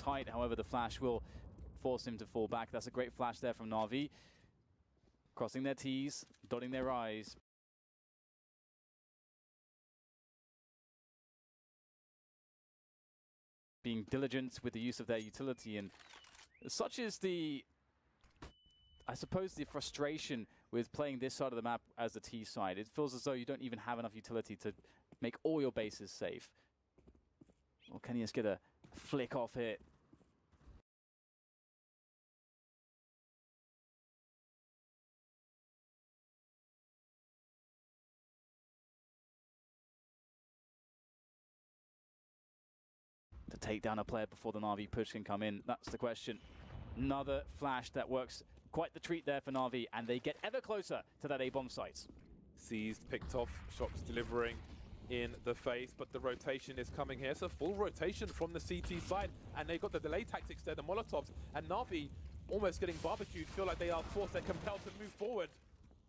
tight. However, the flash will force him to fall back. That's a great flash there from Na'Vi. Crossing their T's, dotting their I's. Being diligent with the use of their utility, and such is the, I suppose, the frustration with playing this side of the map as the T side. It feels as though you don't even have enough utility to make all your bases safe. Well, can he just get a flick off hit? To take down a player before the Na'Vi push can come in, that's the question. Another flash that works quite the treat there for Na'Vi, and they get ever closer to that A-bomb site. Seized, picked off, shots delivering in the face, but the rotation is coming here. It's a full rotation from the CT side, and they've got the delay tactics there, the Molotovs, and Na'Vi almost getting barbecued, feel like they are forced, they're compelled to move forward.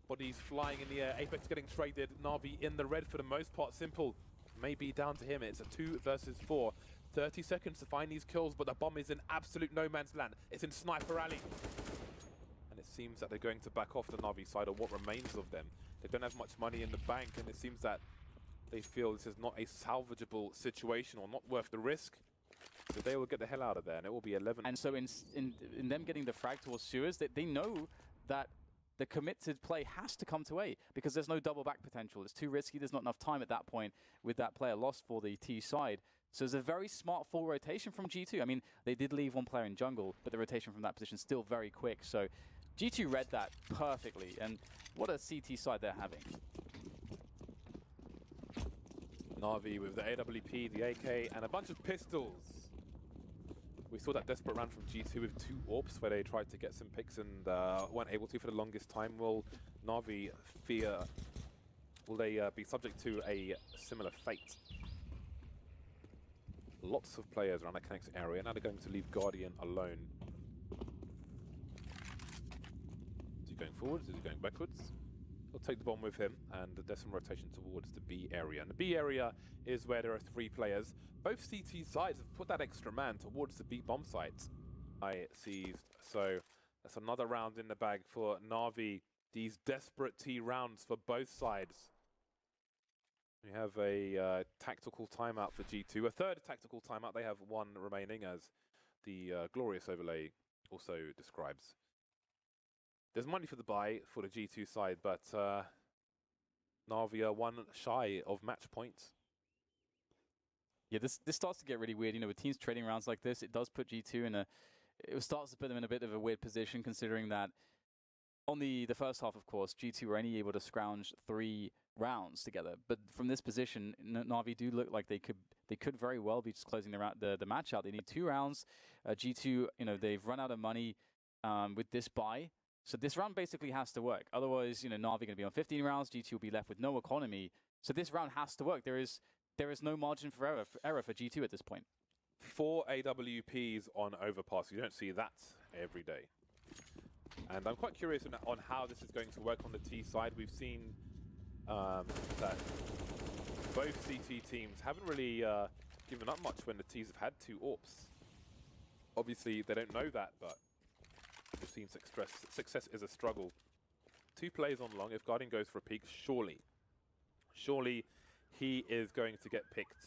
Bodies flying in the air, Apex getting traded, Na'Vi in the red for the most part. Simple may be down to him. It's a 2 versus 4. 30 seconds to find these kills, but the bomb is in absolute no man's land. It's in Sniper Alley. And it seems that they're going to back off the Na'Vi side, or what remains of them. They don't have much money in the bank, and it seems that they feel this is not a salvageable situation, or not worth the risk. So they will get the hell out of there, and it will be 11. And so in them getting the frag towards sewers, they know that the committed play has to come to A, because there's no double back potential. It's too risky. There's not enough time at that point with that player lost for the T side. So it's a very smart full rotation from G2. I mean, they did leave one player in jungle, but the rotation from that position is still very quick. So G2 read that perfectly, and what a CT side they're having. Na'Vi with the AWP, the AK, and a bunch of pistols. We saw that desperate run from G2 with 2 AWPs, where they tried to get some picks and weren't able to for the longest time. Will Na'Vi fear, will they be subject to a similar fate? Lots of players around that Connect area. Now they're going to leave Guardian alone. Is he going forwards? Is he going backwards? He'll take the bomb with him, and there's some rotation towards the B area. And the B area is where there are 3 players. Both CT sides have put that extra man towards the B bomb site. I seized. So that's another round in the bag for Na'Vi. These desperate T rounds for both sides. We have a tactical timeout for G2, a third tactical timeout. They have 1 remaining, as the glorious overlay also describes. There's money for the buy for the G2 side, but Na'Vi are 1 shy of match points. Yeah, this starts to get really weird. You know, with teams trading rounds like this, it does put G2 in it starts to put them in a bit of a weird position, considering that on the first half, of course, G2 were only able to scrounge 3 rounds together. But from this position, Na'Vi do look like they could very well be just closing the match out. They need 2 rounds. G2, you know, they've run out of money with this buy. So this round basically has to work. Otherwise, you know, Na'Vi going to be on 15 rounds. G2 will be left with no economy. So this round has to work. There is no margin for error for G2 at this point. 4 AWPs on overpass. You don't see that every day. And I'm quite curious on how this is going to work on the T side. We've seen that both CT teams haven't really given up much when the Ts have had 2 AWPs. Obviously, they don't know that, but we've seen success is a struggle. 2 plays on long. If Guardian goes for a peek, surely he is going to get picked.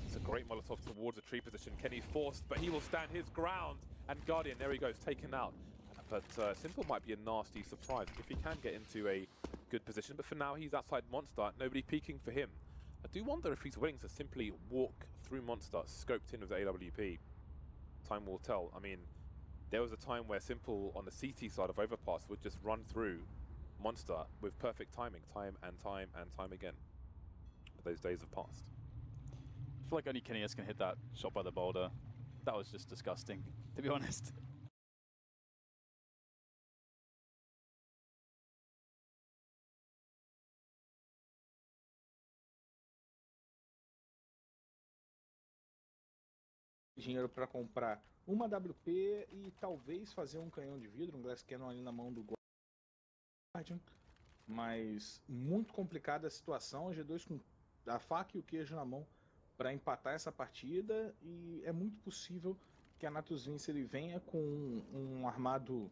It's a great Molotov towards a tree position. Kenny's forced, but he will stand his ground. And Guardian, there he goes, taken out. But Simple might be a nasty surprise if he can get into a good position. But for now, he's outside Monster. Nobody peeking for him. I do wonder if he's willing to simply walk through Monster, scoped in with the AWP. Time will tell. I mean, there was a time where Simple on the CT side of Overpass would just run through Monster with perfect timing, time and time again. But those days have passed. I feel like only Kenny can hit that shot by the boulder. That was just disgusting, to be honest. Dinheiro para comprar uma WP e talvez fazer um canhão de vidro, um Glass Cannon ali na mão do Guardian. Mas muito complicada a situação. A G2 com a faca e o queijo na mão para empatar essa partida, e é muito possível que a Natus Vince ele venha com um armado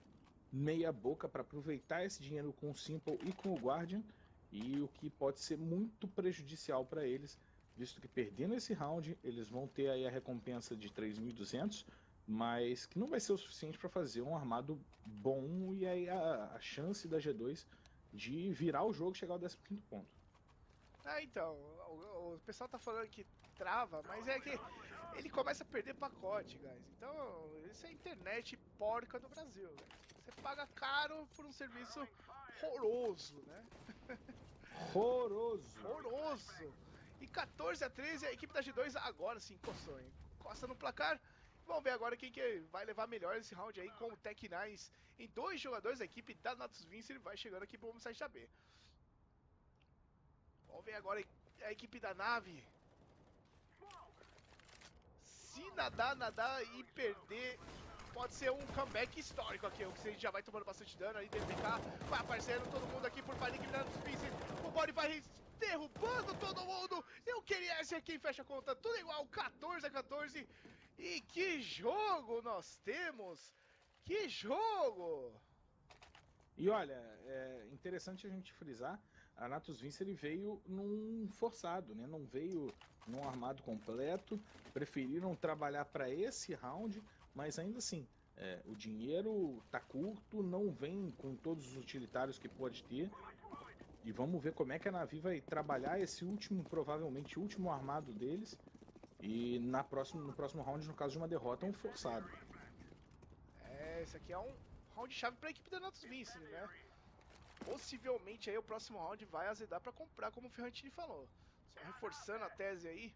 meia boca para aproveitar esse dinheiro com o Simple e com o Guardian, e o que pode ser muito prejudicial para eles, visto que perdendo esse round, eles vão ter aí a recompensa de 3.200, mas que não vai ser o suficiente para fazer um armado bom, e aí a chance da G2 de virar o jogo e chegar ao 15º ponto. Então, o pessoal tá falando que trava, mas é que ele começa a perder pacote, guys. Então, isso é internet porca do Brasil, guys. Você paga caro por um serviço horroroso, né? Horroroso! E 14-13, a equipe da G2 agora sim encostou, hein? Encosta no placar. Vamos ver agora quem que vai levar melhor esse round aí com o Tech9 em 2 jogadores da equipe da Natus Vince. Ele vai chegando aqui pro homicide da B. Vamos ver agora a equipe da nave. Se nadar e perder, pode ser um comeback histórico aqui. O gente já vai tomando bastante dano aí, DPK vai aparecendo todo mundo aqui por parte da equipe da Natus Vince. O body vai derrubando todo mundo. E o QLS é quem fecha a conta, tudo igual, 14-14. E que jogo nós temos! Que jogo! E olha, é interessante a gente frisar, a Natus Vince ele veio num forçado, né? Não veio num armado completo, preferiram trabalhar para esse round, mas ainda assim, o dinheiro tá curto, não vem com todos os utilitários que pode ter, e vamos ver como é que a Navi vai trabalhar esse último, provavelmente último armado deles, e no próximo round, no caso de uma derrota, um forçado. Esse aqui é um round chave para a equipe da Natus Vince, né? Possivelmente aí o próximo round vai azedar para comprar, como o Ferrantini falou. Só reforçando a tese aí.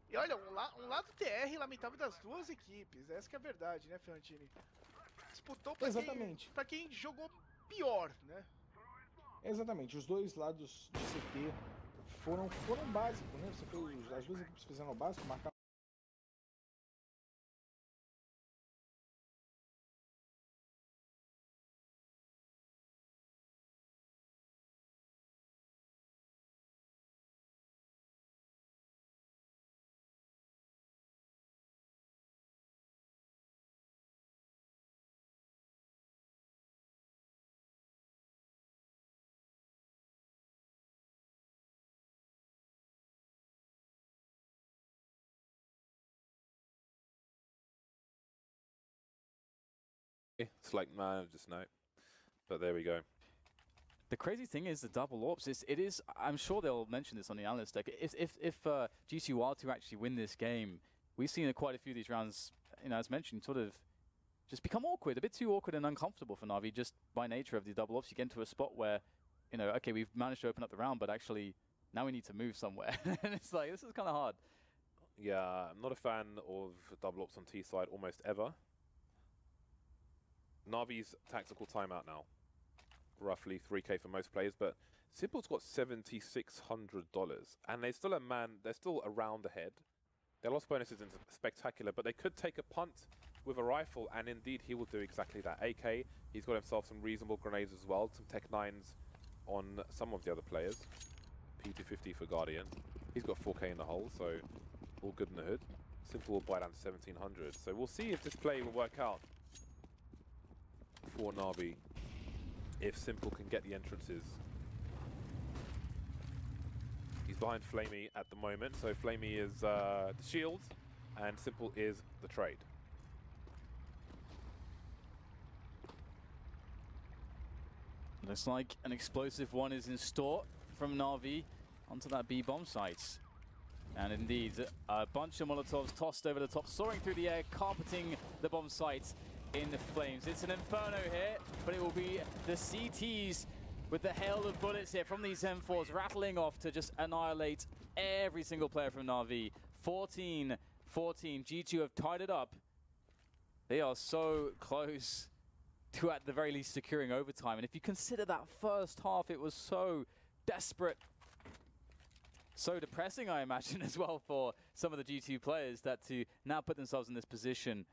E olha, um lado TR lamentável das duas equipes. Essa que é a verdade, né, Ferrantini? Disputou para quem jogou pior, né? Exatamente, os dois lados de CT foram básicos, né? As duas equipes fizeram o básico, marcaram. It's like, man, just no. But there we go. The crazy thing is the double ops. It is. I'm sure they'll mention this on the analyst deck. If GC are to actually win this game, we've seen quite a few of these rounds. You know, as mentioned, sort of just become awkward, a bit too awkward and uncomfortable for Na'Vi just by nature of the double ops. You get into a spot where, you know, okay, we've managed to open up the round, but actually now we need to move somewhere, and it's like this is kind of hard. Yeah, I'm not a fan of double ops on T side almost ever. Na'Vi's tactical timeout now. Roughly 3K for most players, but Simple's got $7,600, and they're still they're still a round ahead. Their loss bonus isn't spectacular, but they could take a punt with a rifle, and indeed he will do exactly that. AK, he's got himself some reasonable grenades as well, some Tech 9s on some of the other players. P250 for Guardian. He's got 4K in the hole, so all good in the hood. Simple will buy down to 1,700, so we'll see if this play will work out for Na'Vi. If Simple can get the entrances. He's behind Flamey at the moment, so Flamey is the shield, and Simple is the trade. Looks like an explosive one is in store from Na'Vi onto that B bomb site. And indeed, a bunch of Molotovs tossed over the top, soaring through the air, carpeting the bomb site in the flames. It's an inferno here, but it will be the CTs with the hail of bullets here from these M4s rattling off to just annihilate every single player from Na'Vi. 14-14, G2 have tied it up. They are so close to at the very least securing overtime. And if you consider that first half, it was so desperate, so depressing, I imagine, as well for some of the G2 players that to now put themselves in this position.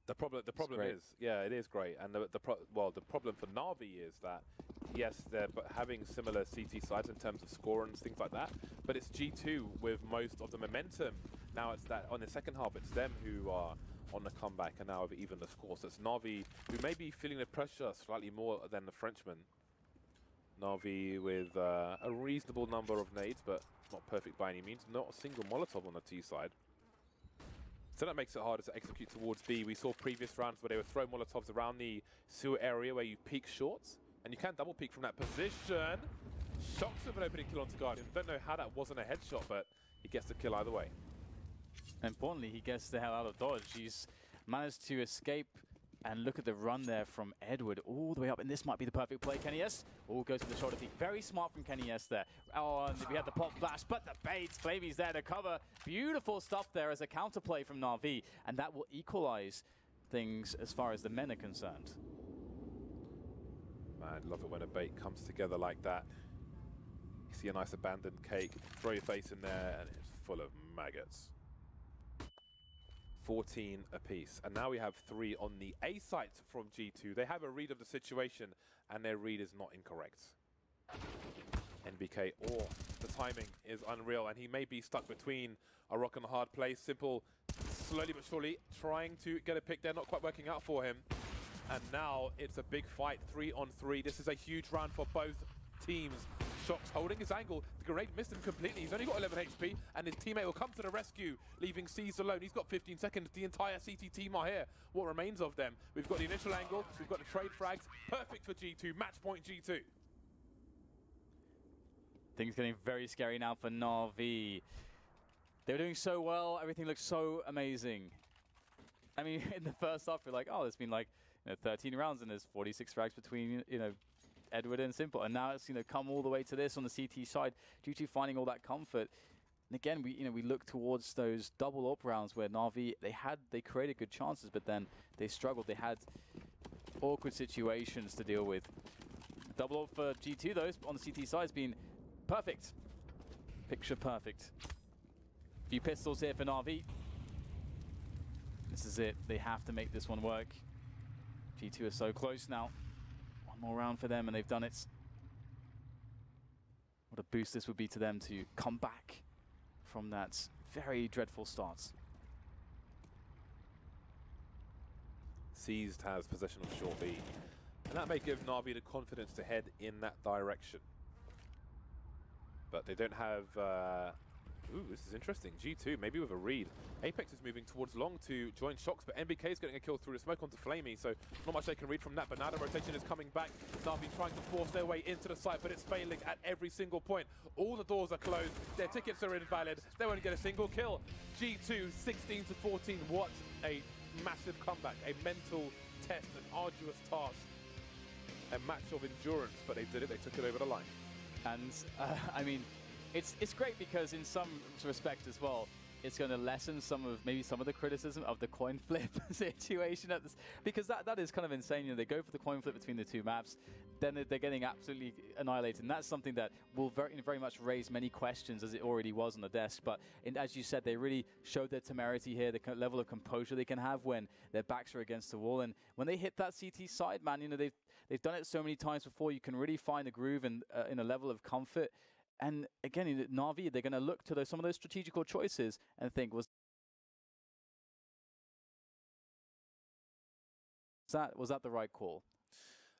The problem is, yeah, it is great, and the problem for Na'Vi is that yes, they're having similar CT sides in terms of score and things like that, but it's G2 with most of the momentum. Now it's that on the second half, it's them who are on the comeback and now have even the score. So it's Na'Vi who may be feeling the pressure slightly more than the Frenchman. Na'Vi with a reasonable number of nades, but not perfect by any means. Not a single Molotov on the T side. So that makes it harder to execute towards B. We saw previous rounds where they would throw Molotovs around the sewer area where you peek shorts, and you can double peek from that position. Shocks with an opening kill onto Guardian. Don't know how that wasn't a headshot, but he gets the kill either way. Importantly, he gets the hell out of dodge. He's managed to escape, and look at the run there from Edward all the way up, and this might be the perfect play. Kenny S goes to the shoulder peek. Very smart from Kenny S there. Oh, and we had the pop flash, but the baits. Flamey's there to cover. Beautiful stuff there as a counterplay from Na'Vi, and that will equalize things as far as the men are concerned. Man, love it when a bait comes together like that. You see a nice abandoned cake, throw your face in there, and it's full of maggots. 14 apiece, and now we have 3 on the A site from G2. They have a read of the situation, and their read is not incorrect. NBK, the timing is unreal, and he may be stuck between a rock and a hard place. Simple, slowly but surely, trying to get a pick there, not quite working out for him. And now it's a big fight, 3 on 3. This is a huge round for both teams. Shocks holding his angle. The grenade missed him completely. He's only got 11 HP, and his teammate will come to the rescue, leaving C's alone. He's got 15 seconds. The entire CT team are here. What remains of them? We've got the initial angle. We've got the trade frags. Perfect for G2. Match point G2. Things getting very scary now for Na'Vi. They were doing so well. Everything looked so amazing. I mean, in the first half, we're like, oh, there's been like 13 rounds, and there's 46 frags between, Edward and Simple, and now it's come all the way to this on the CT side due to finding all that comfort. And again, we look towards those double up rounds where Na'Vi they created good chances, but then they struggled. They had awkward situations to deal with. Double up for G2 though on the CT side has been perfect, picture perfect. Few pistols here for Na'Vi. This is it. They have to make this one work. G2 are so close now. More round for them, and they've done it. What a boost this would be to them to come back from that very dreadful start. Seized has possession of short B, and that may give Na'Vi the confidence to head in that direction. But they don't have... ooh, this is interesting. G2, maybe with a read. Apex is moving towards long to join Shocks, but NBK is getting a kill through the smoke onto Flamey, so not much they can read from that. But now the rotation is coming back. Na'Vi trying to force their way into the site, but it's failing at every single point. All the doors are closed. Their tickets are invalid. They won't get a single kill. G2, 16 to 14. What a massive comeback. A mental test, an arduous task. A match of endurance, but they did it. They took it over the line. And, I mean, it's great because in some respect as well, it's going to lessen some of the criticism of the coin flip situation at this, because that is kind of insane. They go for the coin flip between the two maps, then they're getting absolutely annihilated, and that's something that will very much raise many questions, as it already was on the desk. But as you said, they really showed their temerity here, the level of composure they can have when their backs are against the wall, and when they hit that CT side, man, they've done it so many times before. You can really find a groove and in a level of comfort. And again, in Na'Vi, they're going to look to some of those strategical choices and think, was that the right call?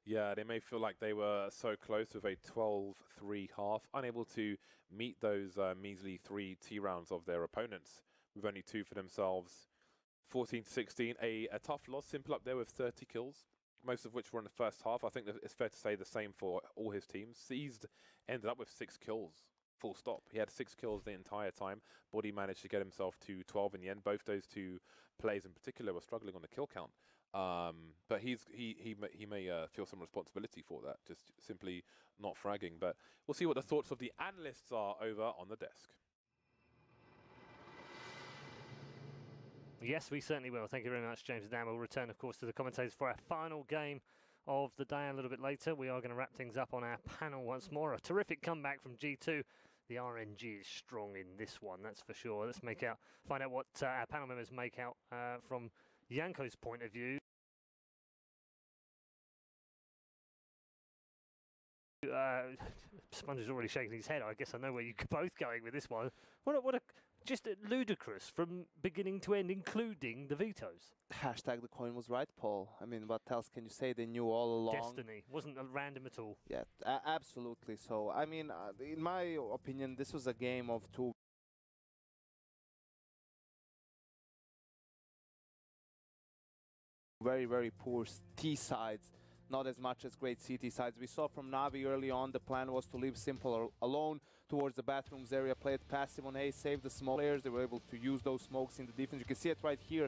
Yeah, they may feel like they were so close with a 12-3 half, unable to meet those measly 3 T rounds of their opponents, with only 2 for themselves. 14-16, a tough loss. Simple up there with 30 kills, most of which were in the first half. I think that it's fair to say the same for all his teams. Seized ended up with 6 kills, full stop. He had 6 kills the entire time. Body managed to get himself to 12 in the end. Both those two players in particular were struggling on the kill count. But he may feel some responsibility for that, just simply not fragging. But we'll see what the thoughts of the analysts are over on the desk. Yes, we certainly will. Thank you very much, James and Dan. We'll return, of course, to the commentators for our final game of the day a little bit later. We are going to wrap things up on our panel once more. A terrific comeback from G2. The RNG is strong in this one, that's for sure. Let's find out what our panel members make out from Yanko's point of view. Sponge is already shaking his head. I guess I know where you're both going with this one. What a just ludicrous from beginning to end, including the vetoes. Hashtag the coin was right, Paul. I mean, what else can you say? They knew all along. Destiny wasn't random at all. Yeah, absolutely. So, I mean, in my opinion, this was a game of two very, very poor T sides, not as much as great CT sides. We saw from Navi early on, the plan was to leave Simple alone towards the bathrooms area, play it passive on A, save the smoke players. They were able to use those smokes in the defense. You can see it right here.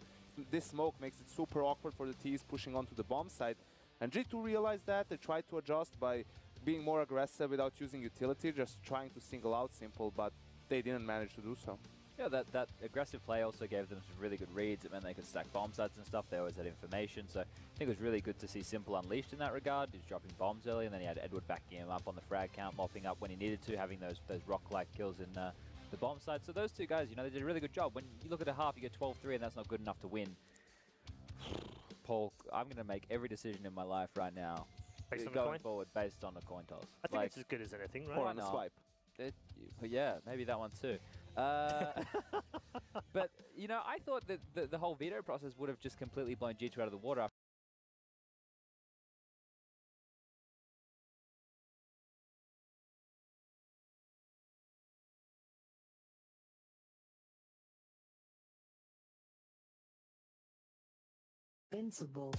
This smoke makes it super awkward for the T's pushing onto the bomb side. And G2 realized that. They tried to adjust by being more aggressive without using utility, just trying to single out Simple, but they didn't manage to do so. Yeah, that aggressive play also gave them some really good reads. It meant they could stack bomb sites and stuff. They always had information. So I think it was really good to see Simple unleashed in that regard. He was dropping bombs early, and then he had Edward backing him up on the frag count, mopping up when he needed to, having those rock-like kills in the bomb site. So those two guys, you know, they did a really good job. When you look at a half, you get 12-3, and that's not good enough to win. Paul, I'm going to make every decision in my life right now Based on the going coin? forward based on the coin toss. I think it's as good as anything, right? Or on the swipe. Yeah, maybe that one too. But, you know, I thought that the whole veto process would have just completely blown G2 out of the water. Invincible.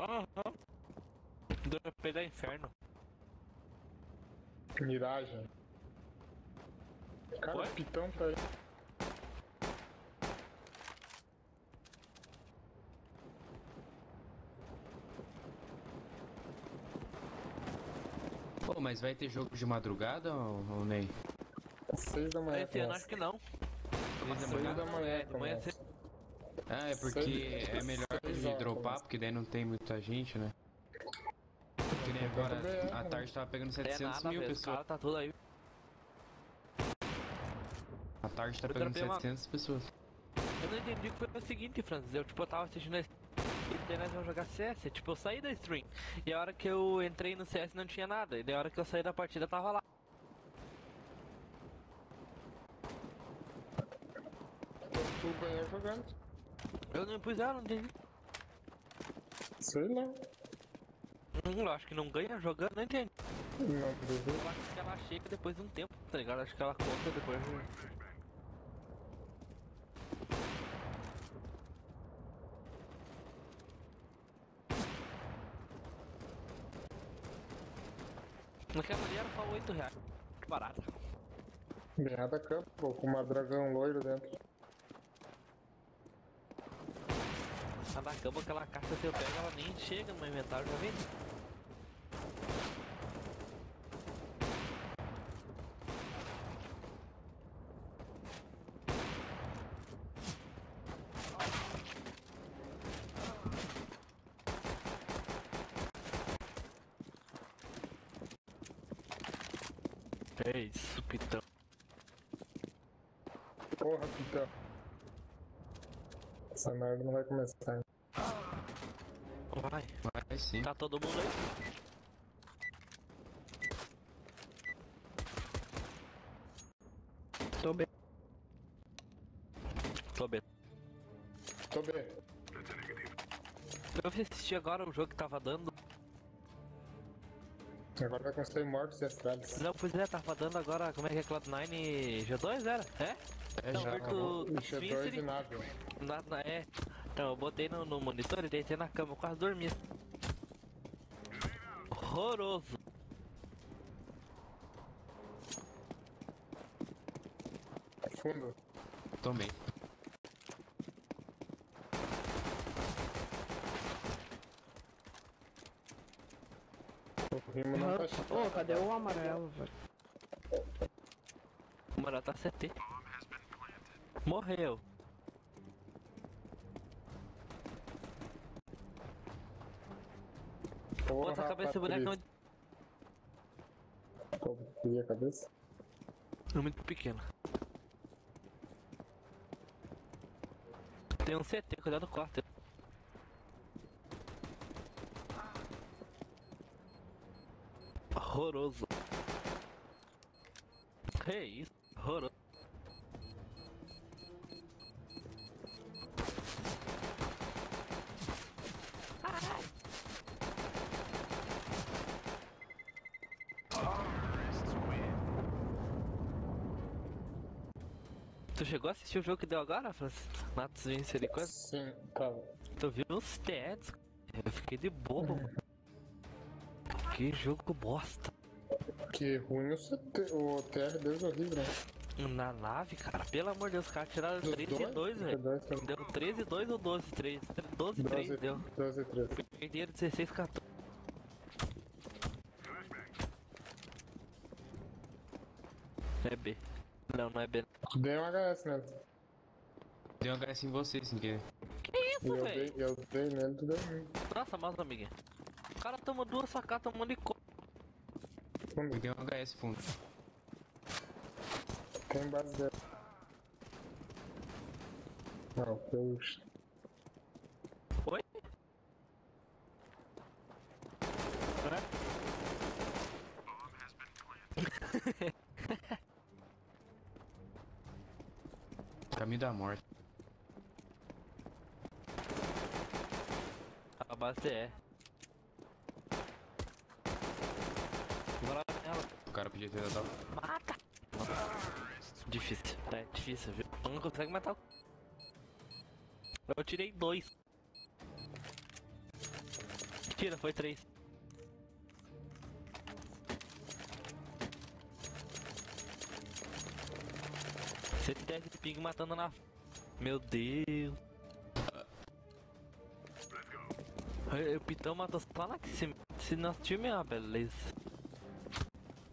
Aham. DP da Inferno. Miragem. Cara, Oi? o Pitão tá aí. Pô, mas vai ter jogo de madrugada ou nem? 6 da manhã. Esse ano acho que não. 6 da manhã. É, de manhã cedo. Ah, é porque é melhor de dropar, porque daí não tem muita gente, né? Que nem agora, a tarde tava pegando 700 mil Os pessoas. caras tá tudo aí. A tarde tá Eu pegando dropei uma- 700 pessoas. Eu não entendi que foi o seguinte, Francis. Eu tava assistindo esse. E daí nós vamos jogar CS. Tipo, eu saí da stream. E a hora que eu entrei no CS não tinha nada. E daí a hora que eu saí da partida tava lá. Tu ganhou jogando. Eu não pus ela, não entendi. Sei lá. Eu acho que não ganha jogando, não entendi. Não duvido. Eu acho que ela chega depois de um tempo, tá ligado? Acho que ela conta depois. Naquela ali era só R$8. Que barato. Ganhada campo, pô, com uma dragão loiro dentro. A da cama, aquela caixa, se eu pego, ela nem chega no meu inventário, já vem. É isso, Pitão. Porra, Pitão. Essa merda não vai começar. Vai. Vai sim. Tá todo mundo aí? Tô bem. Tô bem. Tô bem. Eu fui assistir agora o jogo que tava dando. Agora vai construir mortos e astrales. Não, pois é, tava dando agora, como é que é, Cloud9 G2 era? É? É Não, já. Virtu G2 e Vincere, nave. é. Então, eu botei no monitor e deitei na cama, eu quase dormi. Horroroso. Fundo. Tomei. O rimo não tá cheio. Ô, cadê o amarelo, velho? O mano tá CT. Morreu. Outra cabeça boneca E a cabeça? é muito pequena. Tem um CT, cuidado com o quarto. Horroroso. Que isso? Horroroso. Tu chegou a assistir o jogo que deu agora, Francis? Natos Vincere e coisa? Sim, tava. Tu viu os stats? Eu fiquei de bobo. Que jogo bosta. Que ruim o TR deles é horrível, né? Na nave, cara, pelo amor de Deus, os caras tiraram Dos 13 e 2, velho. G2 Deu 13 e 2 ou 12 e 3? 12 e 3 deu. 12 e 3. Perderam 16 e 14. É B. Não, não é B. Dei um HS nele. Deu um HS em você, sem querer. Que isso, velho? Eu dei nele, tu deu em mim. Nossa, mas amiguinho. O cara tomou duas sacadas, tomando de co. Me deu um HS fundo. Tem base dele. Não, puxa. Oi? Caminho da morte. A base é. Agora ela. O cara podia ter dado. Mata! Difícil, é difícil, viu? Não consegue matar o. Eu tirei 2. Mentira, foi 3. Você tem de ping matando na... Meu Deus. O Pitão matou só na se nosso time é uma beleza.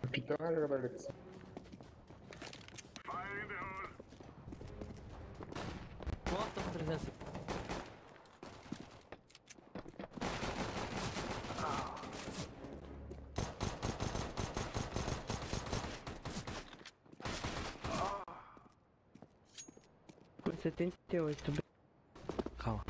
O Pitão é jogador daqui. Nossa, com 300. Com 78. Calma.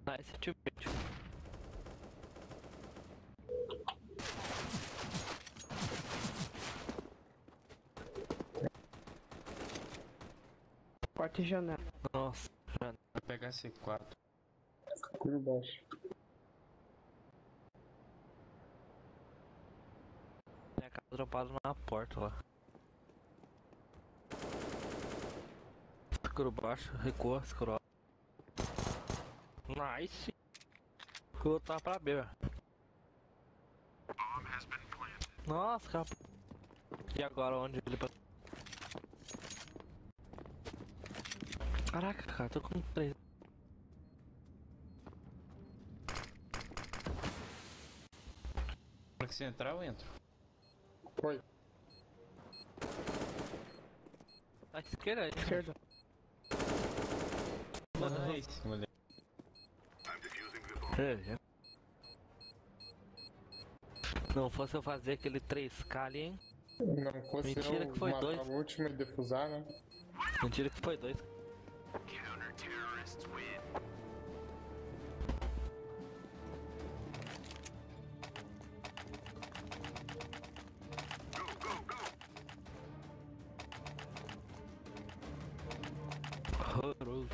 Nice, tio. Quarta janela. Nossa, Vou pegar C4. Escuro baixo. minha cara dropado na porta lá. Escuro baixo, recua, escuro. Nice. Escuro tá pra B, velho. Nossa, cara. E agora onde ele... Caraca, cara, tô com 3. Pra que você entrar, eu entro. Foi. À esquerda, à Esquerda. Nice, moleque. É. Não fosse eu fazer aquele 3K ali, hein? Não fosse Mentira eu que foi matar 2. o último e defusar, né? Mentira que foi 2. Horroroso.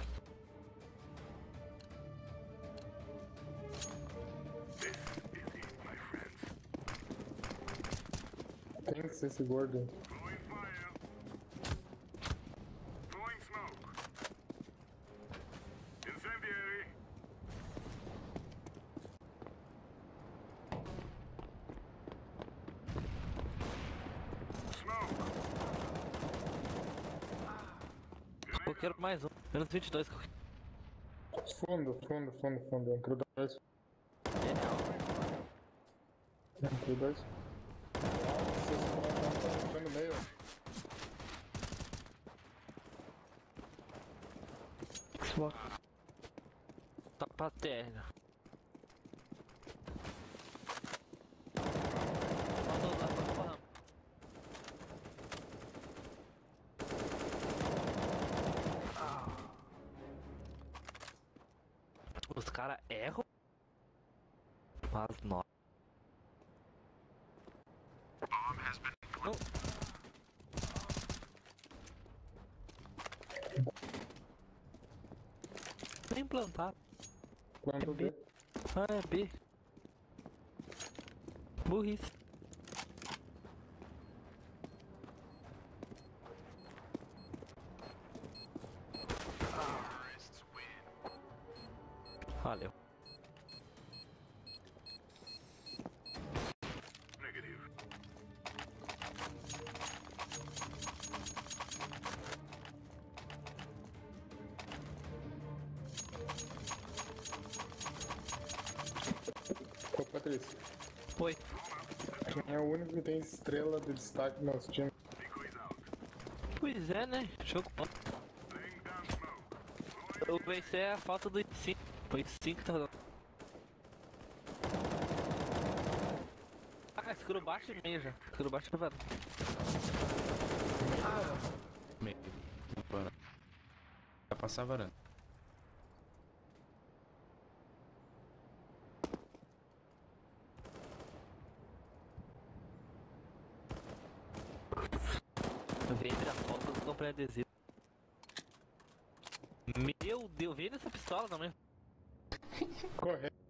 Tem que ser esse gordo. Eu quero mais um. Menos 22. Fundo. Entrou 2. Entrou 2. Nossa, esse cara tá no meio. Xbox. Tá pra terra. Os caras erram, mas não. Não. Nem plantar. Planta B. Ah, é B. Burrice. Valeu. Ô, Patrícia. Oi. Quem é o único que tem estrela de destaque no nosso time? Pois é, né? Jogo bom. O vencer é a falta do 5. Foi 5 tá dando. Ah, escuro baixo e meio já. Escuro baixo e varanda. Meio. Varanda. Vai passar a varanda. Vende a foto, eu comprei adesivo. Meu Deus, vende essa pistola também. Correto.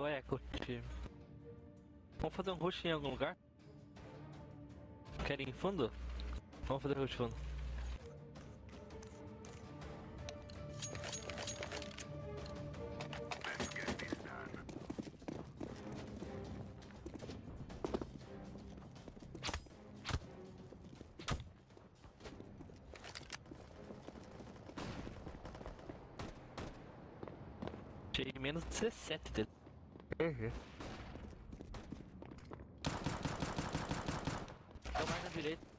Muito eco, time. Vamos fazer um rush em algum lugar? Querem ir fundo? Vamos fazer rush fundo. Achei menos 17 dele. Então mais na direita.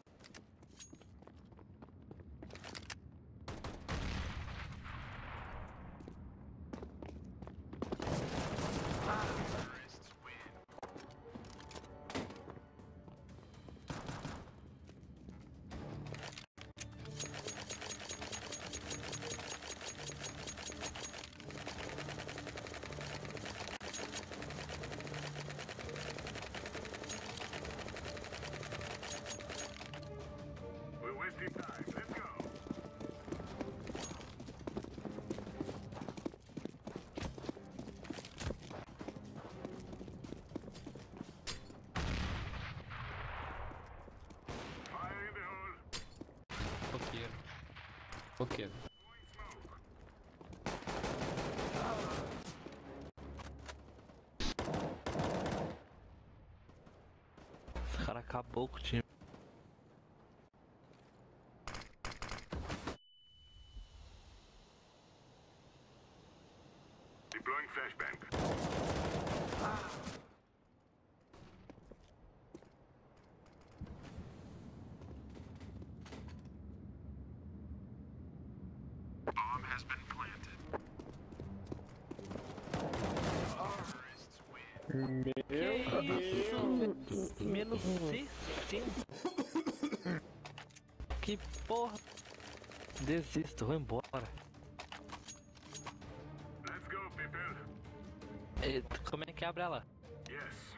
Coqueiro. Esse cara acabou com o time. Deploying flashbang. Bomb has been planted. Terrorists win. Que isso? Menos 60. Que porra. Desisto, vou embora. Let's go, people. Como é que abre ela? Yes.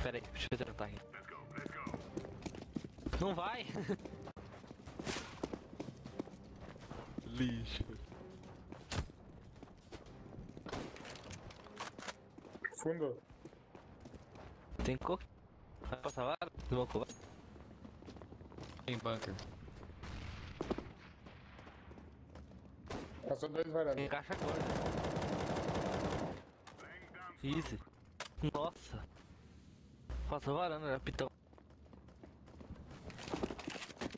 Pera aí, deixa eu tentar aqui. Let's go. Let's go. Não vai? Lixo. Fundo. Tem coco? Vai passar vara? Desmocou, vai. Tem bunker. Passou 2 varadas. Encaixa agora. Easy. Nossa. Passou varanda, era pitão.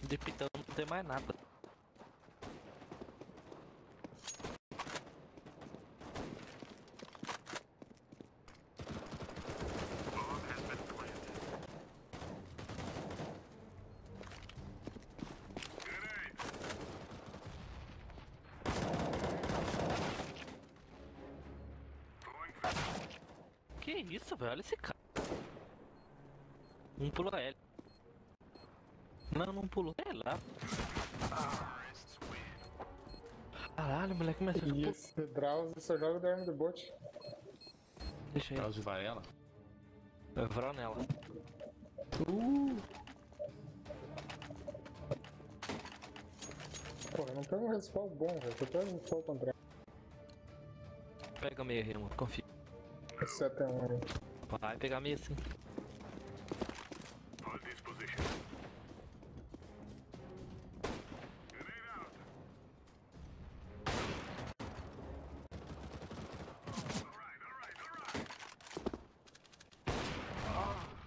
De pitão não tem mais nada. Bomb has been planted. Grenade. Throwing flashbang. Que isso, velho? Olha esse cara. Um pulou L. Não pulou. É lá. Terrorists win. Caralho, moleque, mas eu E esse Drauzio só joga do arma do bot. Deixa aí. Drauzio Varela. Eu vou nela. Pô, eu não pego um respawn bom, velho. Eu pego um respawn contrário. Pega meia aí, mano. Confia. Esse é até um aí. Vai pegar meia sim. Hold this position. Grenade out.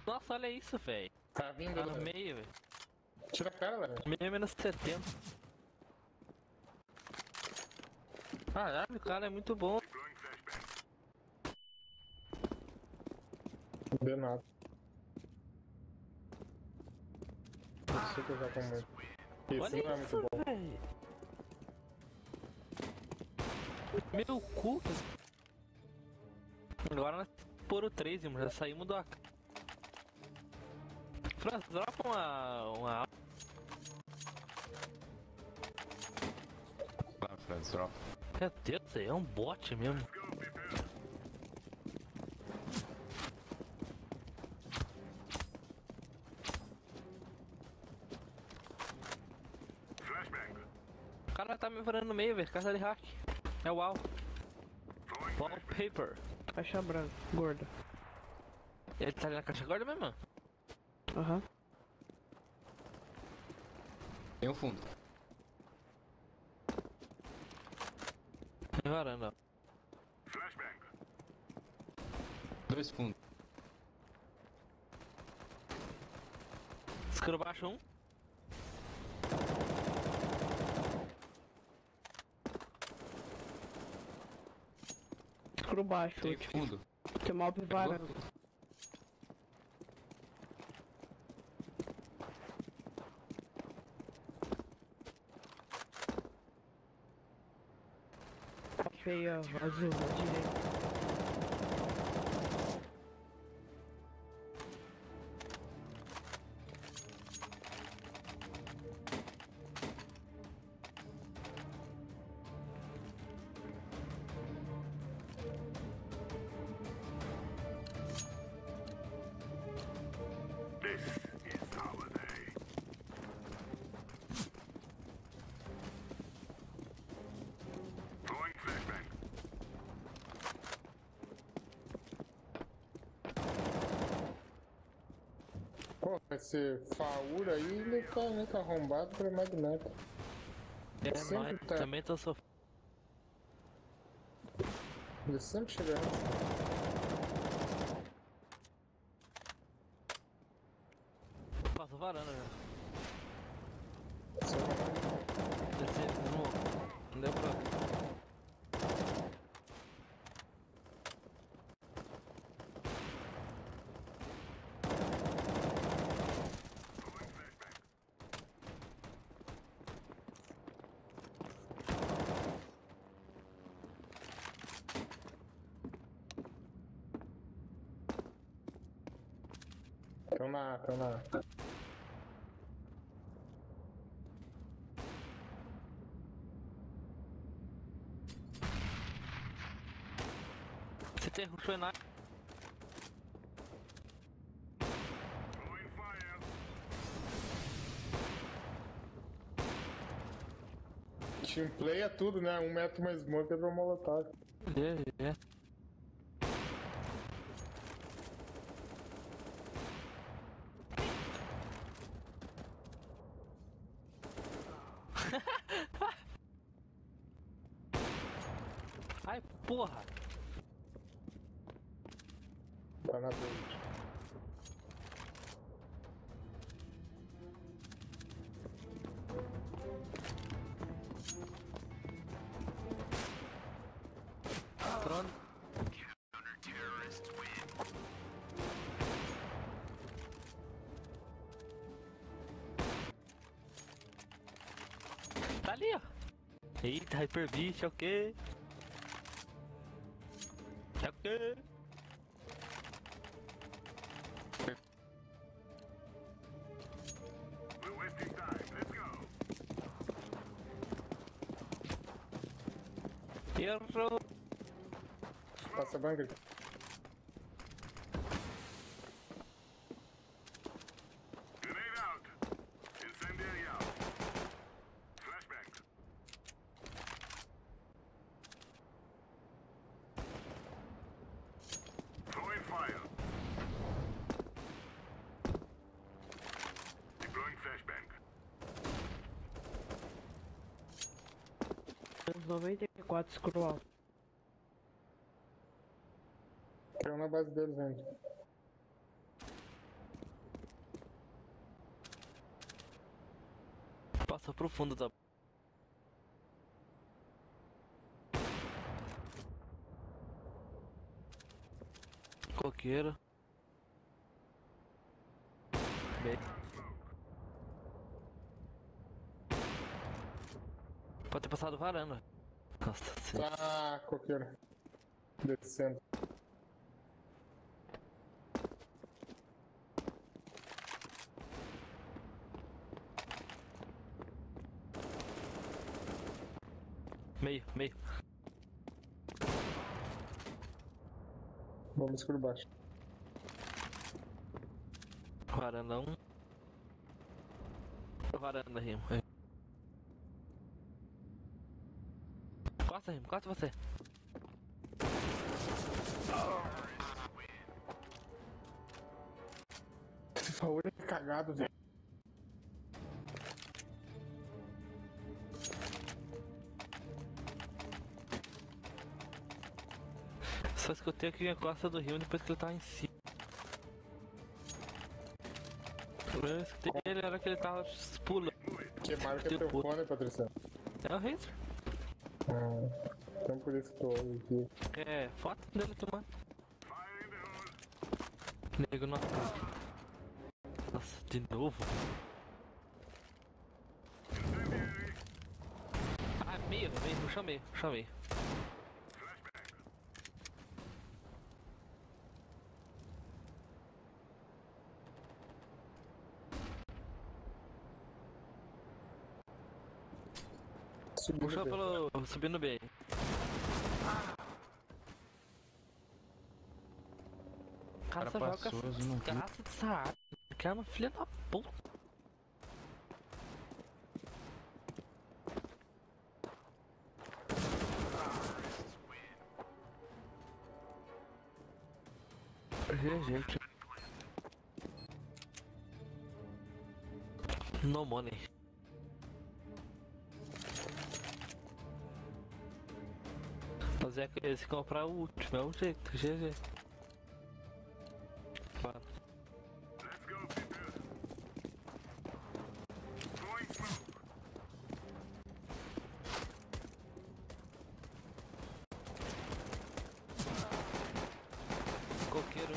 Nossa, olha isso, velho. Tá vindo, Tá no velho. meio, velho. Tira a cara, velho. Meio menos 70. Caralho, o cara é muito bom. Deploying flashbang. Não deu nada. Eu sei que eu já com muito. Esse Olha não é muito isso, bom. velho. Meu cu. Agora nós pôr o 3, mano. Já saímos do AK. Franz, dropa uma... Lá, Franz, drop. Meu Deus, isso aí é um bot mesmo. Let's go, people. Flashbang. O cara vai estar me varando no meio, velho. Casa de hack. É o UAU. Wallpaper. Caixa branca, gorda. Ele tá ali na caixa gorda mesmo? Aham. Tem um fundo. Tem varanda. Flashbang. 2 fundos. Escuro baixo um. Escuro baixo, Tem último. fundo. Tem mob varanda. Achei, ó, azul, à direita. This is our day. Throwing flashbang. Pô, esse Faura aí, ele tá muito arrombado pra Magneto. É, Sempre nóis. tá. Também tô sofrendo. Ele sempre chega antes. Passa varanda, velho. Só Descer, não deu pra. Tão na. Você tem rushou na. Throwing fire. Team play é tudo, né? 1 metro mais smoke é pra molotov. É. Ai, porra! Tá na frente. Trono. Counter-terrorists win. Tá ali, ó. Eita, Hyper Beast, é o quê? É o quê? We're wasting time. Let's go. Errou. Passa a banca. Grenade out. Incendiary out. Flashbang. Throwing fire. Deploying flashbang. Uns 94 escuro alto. Caiu na base deles ainda. Passa pro fundo da. Coqueiro. Bem. Pode ter passado varanda. Nossa senhora. Ah, coqueiro. Descendo. Meio. Vamos escuro baixo. Varanda 1. Varanda, Rimo. Costa, Rimo, costa você. Esse favor é cagado, velho. Só escutei aqui a costa do rio depois que ele tava em cima. Eu escutei ele, era que ele tava pulando. Que marca é teu fone, Patrícia? É o Razer. Então por isso que tô aqui. É, foto dele tomando. Nego não acredita. Nossa, de novo? Ah, meio, chamei. Puxou pelo... subindo bem. Cara, Cara você joga passou, essa não desgraça dessa arma. Que arma filha da puta. GG. No money. Fazer aquele, se comprar o último, é o jeito, GG. Claro. Coqueiro.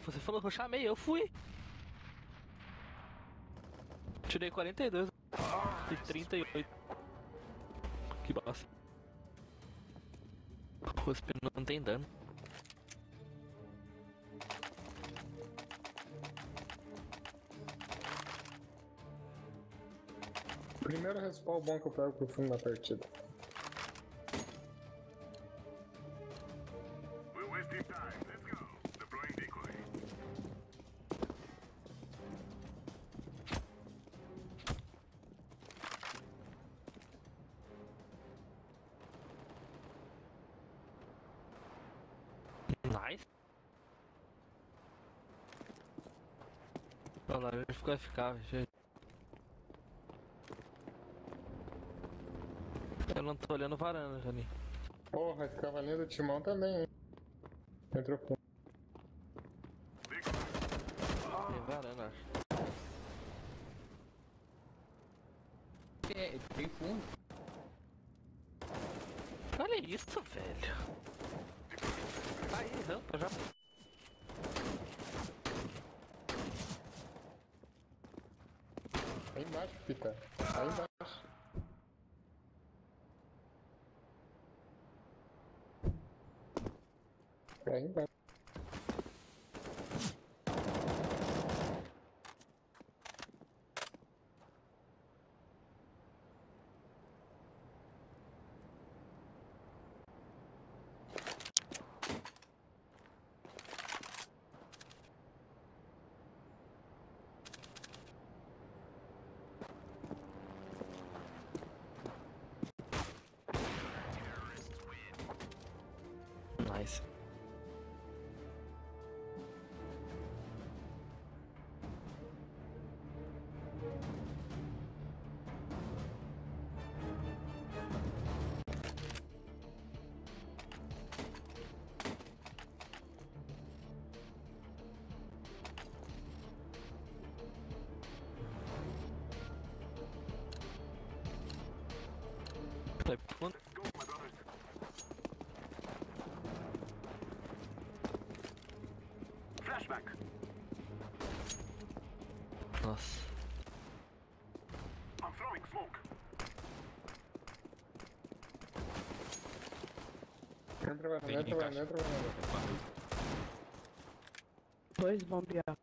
Você falou que eu chamei, eu fui. Tirei 42 e 38. Que bosta. O espino não tem dano. Primeiro respawn bom que eu pego pro fundo da partida. We're wasting time. Let's go. Deploying decoy. Nice. Olha lá, ele ficou FK, gente. Eu não tô olhando varanda, Jani. Porra, esse cavalinho do Timão também, hein? Entrou fundo. Tem varanda, acho. É, tem fundo. Olha isso, velho. Aí, rampa já. Aí embaixo, Pita. Aí embaixo. Aí embaixo. Nice. Vai pro fundo. Flashback. Nossa. I'm throwing smoke. Entra varanda. Dois bombear.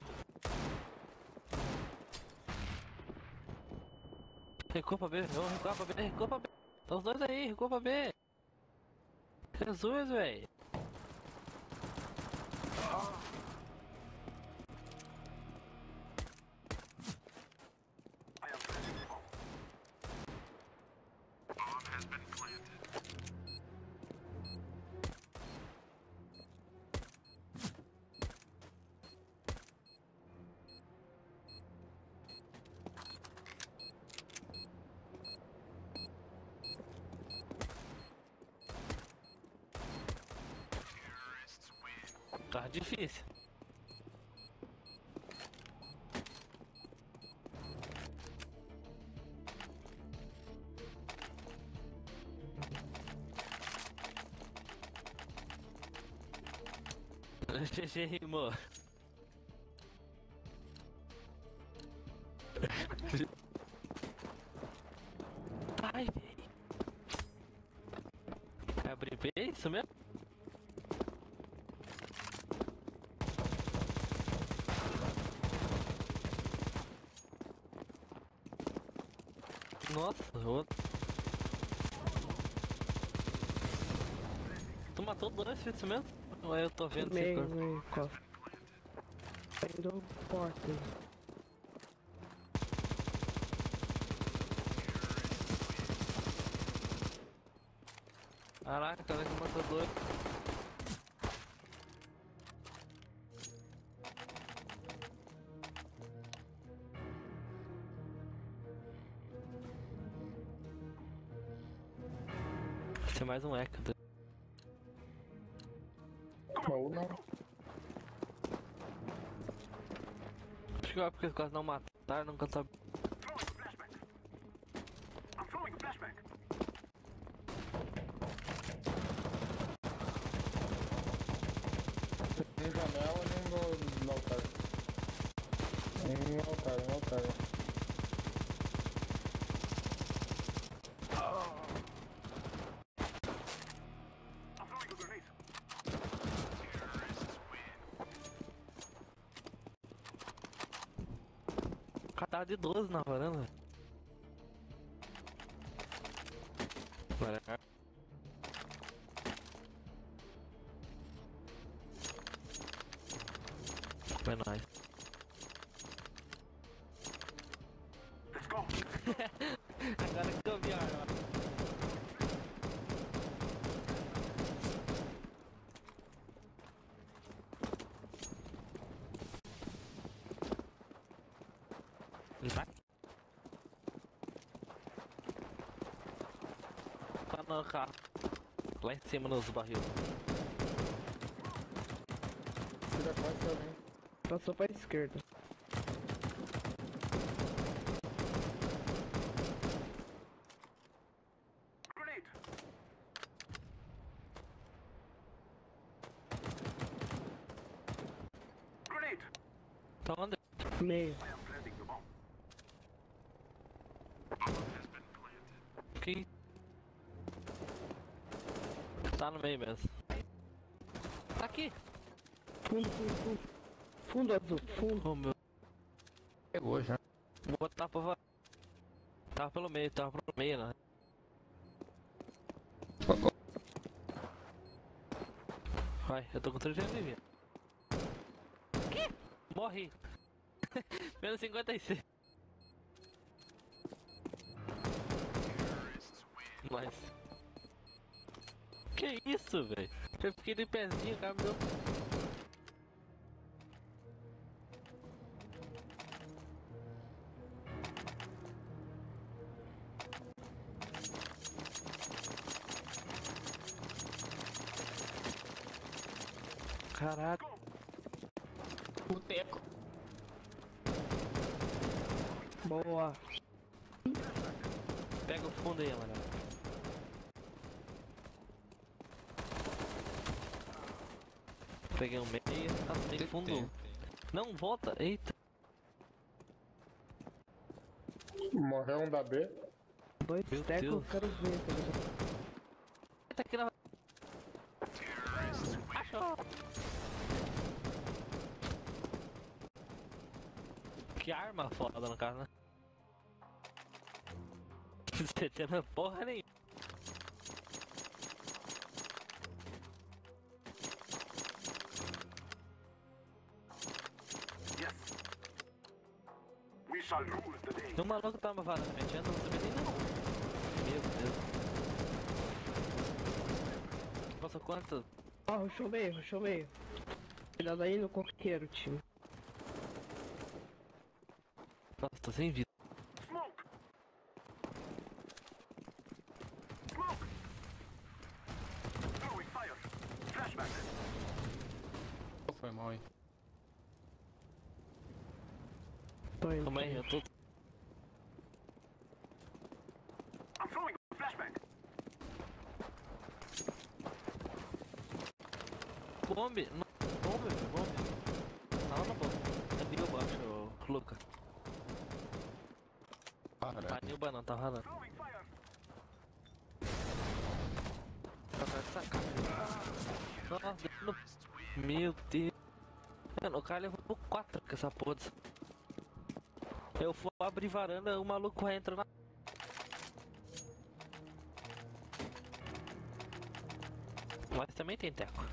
Recua pra B, não, recua pra B, recua pra B. Tá os dois aí, recua pra B. Jesus, véi. difícil. GG rimou. Ai, véi. Abrir B, é isso mesmo? Nossa, outro. Tu matou dois, foi isso mesmo? Ou eu tô vendo esse corpo? Meio, costa. Indo porta. Caraca, cara que matou dois. Vai ser mais um eco. Ou não. Acho que é porque eles quase não mataram, não cantaram. I'm throwing a flashback. Nem janela, nem no altar. Um altar. I'm throwing a grenade. O cara tava de 12 na varanda. Foi nóis. Let's go. Agora que eu vi a arma. Ele vai? Tá no carro. Lá em cima nos barris. Tira quase também. Passou pra esquerda. Grenade. Grenade. Tá onde? Meio. I am planting the bomb. Que? Tá no meio mesmo. Tá aqui. Fundo. Fundo azul, fundo. Oh, meu. Pegou já. Vou botar pra fora. Tava pelo meio, né? Vai, eu tô com 300 de vida. Que? Morri. Menos 56. Mas... Que isso, velho? Eu fiquei de pezinho, cara, me deu... Caraca. Boteco. Boa. Pega o fundo aí, mano. Peguei um meio. Ah, tem fundo. Não, volta. Eita. Morreu um da B. Dois Meu tecos, eu Deus. quero ver. Tá ligado? Tá aqui na... Achou. Que arma foda no caso, né? Você tem porra nenhuma. Yes. We shall rule the day. O maluco tava varando mexendo, não sabia nem não. Meu Deus. Nossa, quanto? Ó, rushou meio. Cuidado aí no coqueiro, time. Nossa, tô sem vida. Smoke. Smoke. Throwing fire. Flashback. foi mal aí. Tô indo. Calma aí, eu tô... I'm throwing a flashback. Bombe! Não, bombe, velho, bombe. Tá lá na bomba. É Nilba, acho, Luca. Tá Nilba não, tá ralando. Throwing fire. Tá de sacanagem. Nossa, deu no... Meu Deus. Mano, o cara levou 4 com essa porra. Eu fui abrir varanda, o maluco entra na... Mas também tem teco.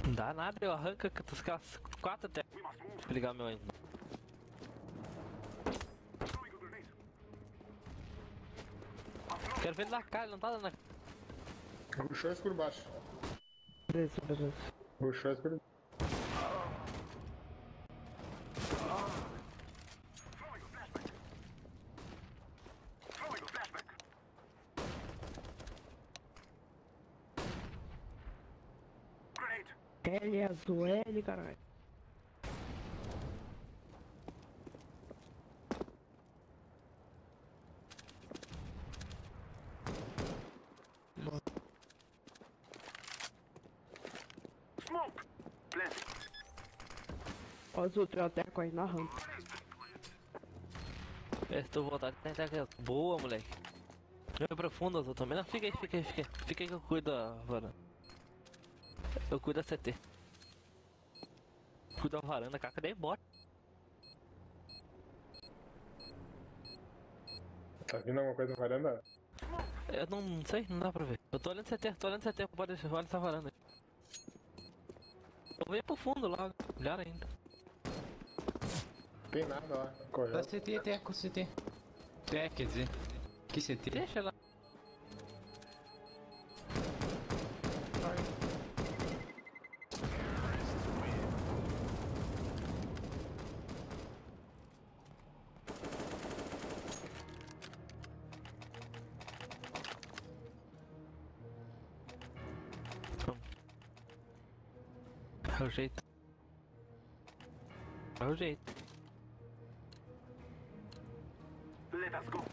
Não dá nada, eu arranco com os caras 4 tecos. We must move. Deixa eu ligar meu ainda. Throwing a grenade. Quero ver ele na cara, ele não tá dando na cara. Rushou escuro baixo. Beleza, beleza. Rushou escuro. Throwing a flashback. Throwing a flashback. Grenade. L azul, L, caralho. Smoke. Planting. Ó, azul, tem uma teco aí na rampa. É, se tu voltar, tem teco. Boa, moleque. Não é profundo, azul também. Não, fica aí. Fica aí que eu cuido da varanda. Eu cuido da CT. Cuido da varanda, caca, daí bota. Tá vindo alguma coisa na varanda? Eu não sei, não dá pra ver. Eu tô olhando CT, pode deixar, olha essa varanda. Eu venho pro fundo lá, melhor ainda. Tem nada lá. Tá Correto. CT, teco, CT. É, quer dizer. Que CT? Deixa lá. É o jeito. É o jeito. Let us go.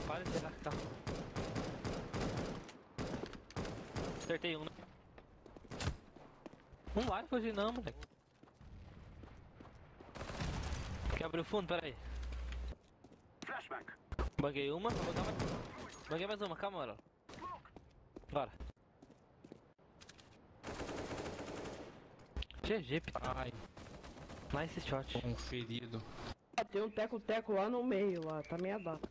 Para de tirar, tá. Acertei um, né? Não vai fugir não, moleque. Quer abrir o fundo? Pera aí. Flashback. Banguei uma, vou botar mais. Banguei mais uma, calma, mano. Bora. GG, pita. Ai, Nice shot. conferido. Ah, tem um teco-teco lá no meio, lá, tá meia data.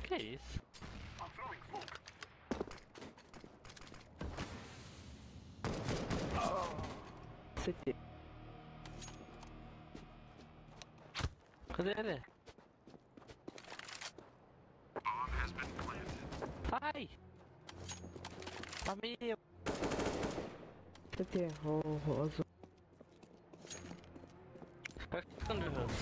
Que isso? I'm throwing smoke. CT. Cadê ele? Ai! Tá meio... CT, o azul. Vai ficando nervoso.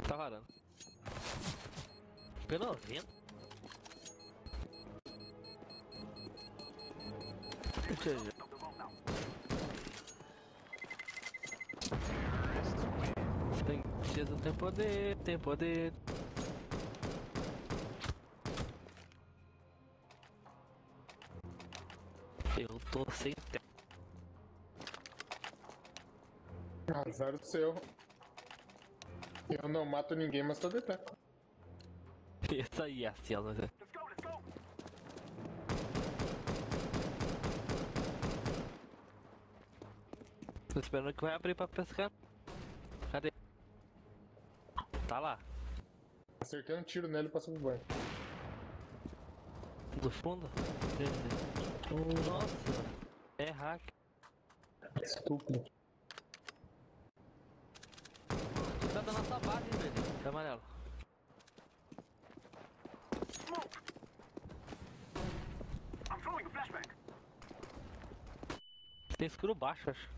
Tá varando. Pelo vento. Jesus tem poder, tem poder. Eu tô sem tempo. Azar o seu. Eu não mato ninguém, mas tô de teco. Essa aí é a cena, né? Let's go, let's go. Tô esperando que vai abrir pra pescar. Cadê? Tá lá. Acertei um tiro nele e passou pro banho. Do fundo? Nossa, é hack. Estúpido. amarelo. Smoke. I'm throwing a flashbang. Tem escuro baixo, acho.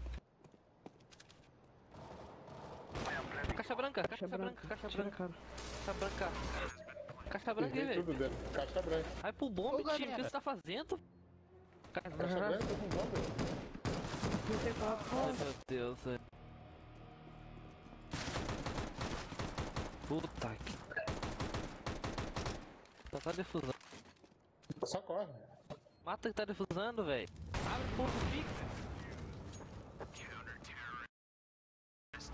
I am planting. Caixa branca, caixa branca, caixa branca. Caixa branca. Caixa branca aí, Errei velho. tudo dele. Caixa branca. Vai pro bombe, time. O que você tá fazendo? Caixa branca, tô com bomba. Ai, meu Deus, velho. Puta que... Só tá defusando. Só corre. Mata que tá defusando, velho. Abre o ponto fixo.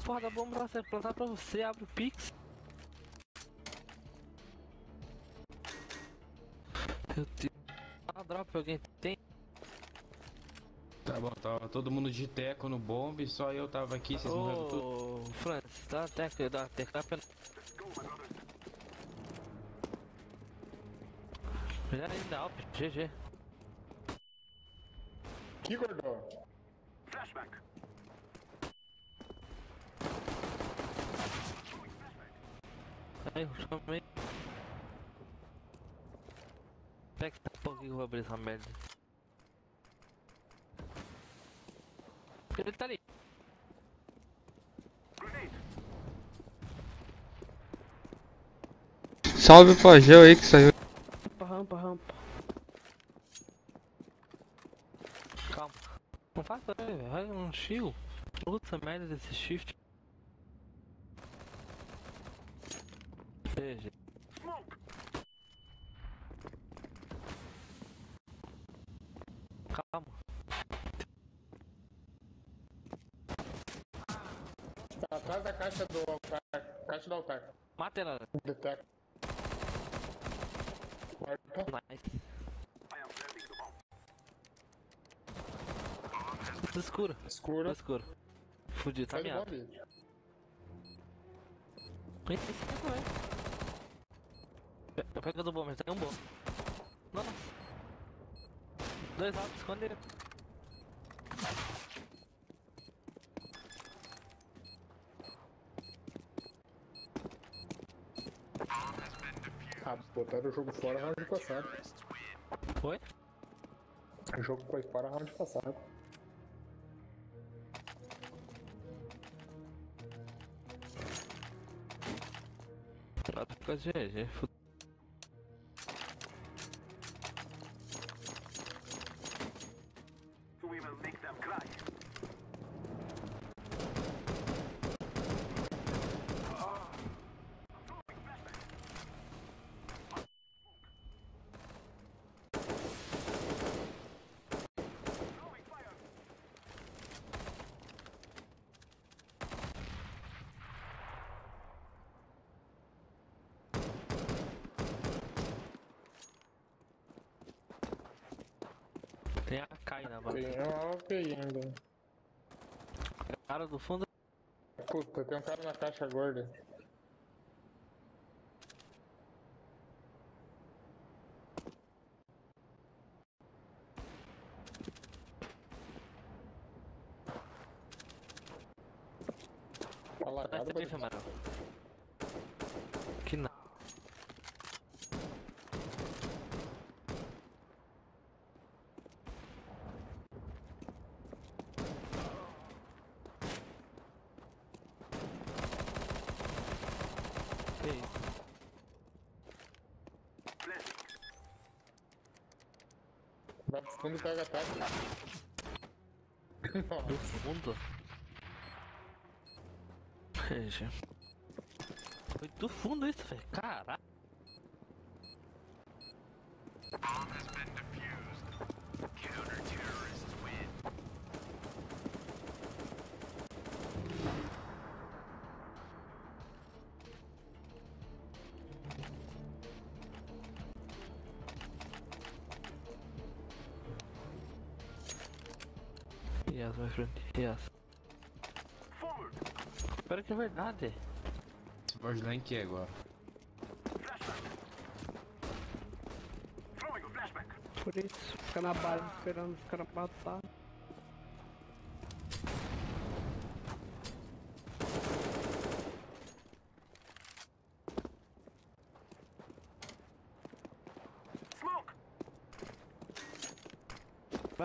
Porra da bomba vai ser plantar pra você. Abre o pix. Meu Deus. Ah, drop alguém tem? Tá bom, tava todo mundo de teco no bombe, só eu tava aqui, vocês morreram tudo. Ô, Francis, dá teco, dá pena. Melhor ainda, Alp, GG. Que gordão. Flashbang. Aí, eu chamei. Pega essa porra que eu vou abrir essa merda. Ele tá ali. Grenade. Salve pro Ageu aí que saiu. Rampa. Calma. Não faça, velho. Vai um shield. Puta merda desse shift. GG. Smoke. Calma. Tá atrás da caixa do altar. Caixa do altar. Mata ela. Detecta. Quarta. Nice. I am planting the bomb. Escuro. Escura. Escuro. Fudido, tá Sai do miado. bombe. Esse também. Pega do bomber, tem um bom. Nossa. 2 altos, esconde ele. Ah, botaram o jogo fora round passado. Foi? O jogo foi fora round passado. Vai ficar GG. We will make them cry. Tem a Kai na banda. Tem uma AWP ainda. Cara do fundo. Puta, tem um cara na caixa gorda. Tá lagado, Vai ser mano. Que nada. Que isso? Vai pro fundo e pega ataque. Do fundo? Veja. Foi do fundo isso, velho. Caralho. Yes, my friend. Yes. Forward. Espera que é verdade. Você pode dar em que agora? Flashbang. Throwing a flashbang. Por isso, fica na base esperando os caras matar.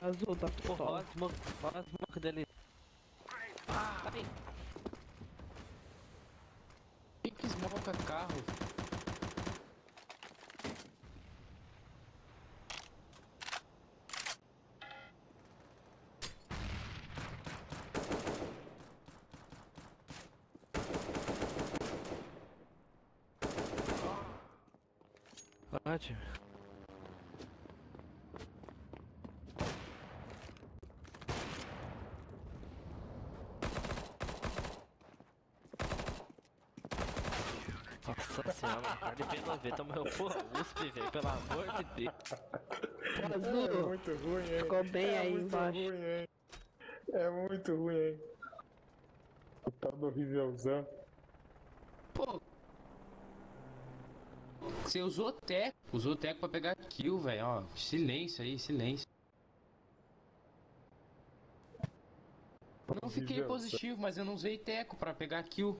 Azul da Porra, olha porra. a smoke dele. Ai. Que esmoca carro? Ah, time. Nossa senhora, tá de P90, morreu por USP, velho, pelo amor de Deus. É Azul. muito ruim, hein? Ficou bem aí muito embaixo. ruim, hein? É muito ruim, hein? O tal do horrívelzão. Pô. Você usou teco. Usou teco pra pegar kill, velho. Ó, silêncio aí, silêncio. Não fiquei Horrívelzão. positivo, mas eu não usei teco pra pegar kill.